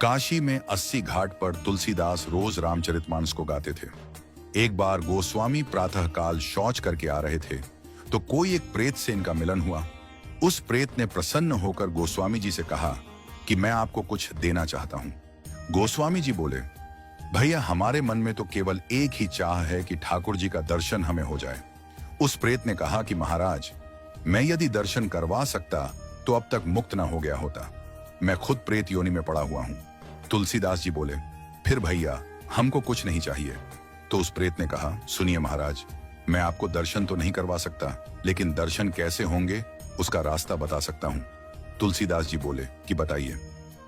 काशी में 80 घाट पर तुलसीदास रोज रामचरितमानस को गाते थे। एक बार गोस्वामी प्रातःकाल शौच करके आ रहे थे तो कोई एक प्रेत से इनका मिलन हुआ। उस प्रेत ने प्रसन्न होकर गोस्वामी जी से कहा कि मैं आपको कुछ देना चाहता हूं। गोस्वामी जी बोले, भैया हमारे मन में तो केवल एक ही चाह है कि ठाकुर जी का दर्शन हमें हो जाए। उस प्रेत ने कहा कि महाराज, मैं यदि दर्शन करवा सकता तो अब तक मुक्त न हो गया होता। मैं खुद प्रेत योनि में पड़ा हुआ हूं। तुलसीदास जी बोले, फिर भैया हमको कुछ नहीं चाहिए। तो उस प्रेत ने कहा, सुनिए महाराज, मैं आपको दर्शन तो नहीं करवा सकता, लेकिन दर्शन कैसे होंगे उसका रास्ता बता सकता हूं। तुलसीदास जी बोले कि बताइए।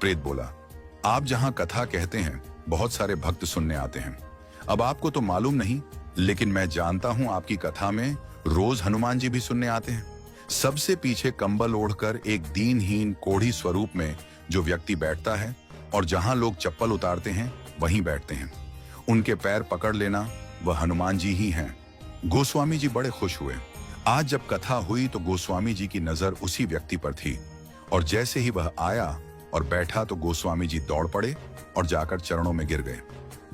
प्रेत बोला, आप जहां कथा कहते हैं बहुत सारे भक्त सुनने आते हैं। अब आपको तो मालूम नहीं, लेकिन मैं जानता हूं आपकी कथा में रोज हनुमान जी भी सुनने आते हैं। सबसे पीछे कंबल ओढ़कर एक दीनहीन कोढ़ी स्वरूप में जो व्यक्ति बैठता है और जहां लोग चप्पल उतारते हैं वहीं बैठते हैं। उनके पैर पकड़ लेना वह हनुमान जी ही हैं। गोस्वामी जी बड़े खुश हुए। आज जब कथा हुई तो गोस्वामी जी की नजर उसी व्यक्ति पर थी और जैसे ही वह आया और बैठा तो गोस्वामी जी दौड़ पड़े और जाकर चरणों में गिर गए।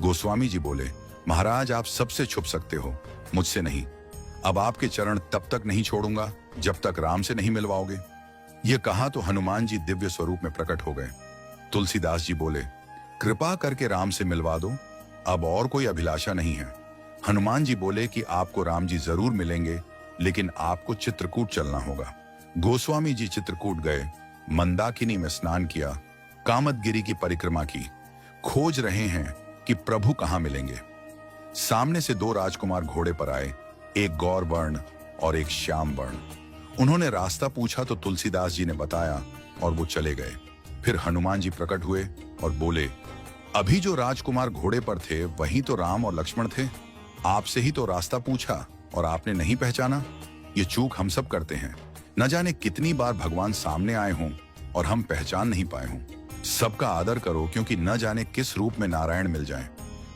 गोस्वामी जी बोले, महाराज आप सबसे छुप सकते हो, मुझसे नहीं। अब आपके चरण तब तक नहीं छोड़ूंगा जब तक राम से नहीं मिलवाओगे। यह कहा तो हनुमान जी दिव्य स्वरूप में प्रकट हो गए। तुलसीदास जी बोले, कृपा करके राम से मिलवा दो, अब और कोई अभिलाषा नहीं है। हनुमान जी बोले कि आपको राम जी जरूर मिलेंगे, लेकिन आपको चित्रकूट चलना होगा। गोस्वामी जी चित्रकूट गए, मंदाकिनी में स्नान किया, कामदगिरी की परिक्रमा की, खोज रहे हैं कि प्रभु कहां मिलेंगे। सामने से दो राजकुमार घोड़े पर आए, एक गौर वर्ण और एक श्याम वर्ण। उन्होंने रास्ता पूछा तो तुलसीदास जी ने बताया और वो चले गए। फिर हनुमान जी प्रकट हुए और बोले, अभी जो राजकुमार घोड़े पर थे वही तो राम और लक्ष्मण थे। आपसे ही तो रास्ता पूछा और आपने नहीं पहचाना। ये चूक हम सब करते हैं। न जाने कितनी बार भगवान सामने आए हों और हम पहचान नहीं पाए हों। सबका आदर करो, क्योंकि न जाने किस रूप में नारायण मिल जाएं।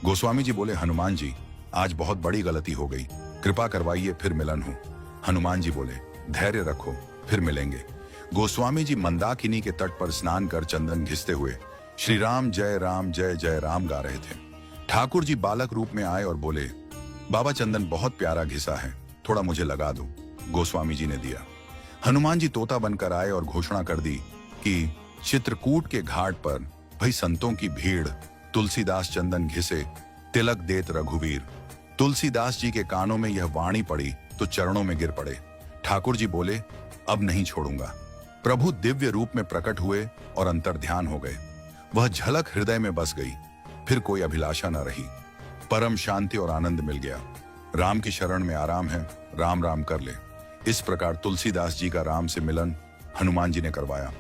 गोस्वामी जी बोले, हनुमान जी आज बहुत बड़ी गलती हो गई, कृपा करवाइए फिर मिलन हो। हनुमान जी बोले, धैर्य रखो, फिर मिलेंगे। गोस्वामी जी मंदाकिनी के तट पर स्नान कर चंदन घिसते हुए श्री राम जय जय राम गा रहे थे। ठाकुर जी बालक रूप में आए और बोले, बाबा चंदन बहुत प्यारा घिसा है, थोड़ा मुझे लगा दो। गोस्वामी जी ने दिया। हनुमान जी तोता बनकर आए और घोषणा कर दी कि चित्रकूट के घाट पर भाई संतों की भीड़, तुलसीदास चंदन घिसे, तिलक देत रघुवीर। तुलसीदास जी के कानों में यह वाणी पड़ी तो चरणों में गिर पड़े। ठाकुर जी बोले, अब नहीं छोड़ूंगा। प्रभु दिव्य रूप में प्रकट हुए और अंतर्ध्यान हो गए। वह झलक हृदय में बस गई। फिर कोई अभिलाषा न रही। परम शांति और आनंद मिल गया। राम की शरण में आराम है, राम राम कर ले। इस प्रकार तुलसीदास जी का राम से मिलन हनुमान जी ने करवाया।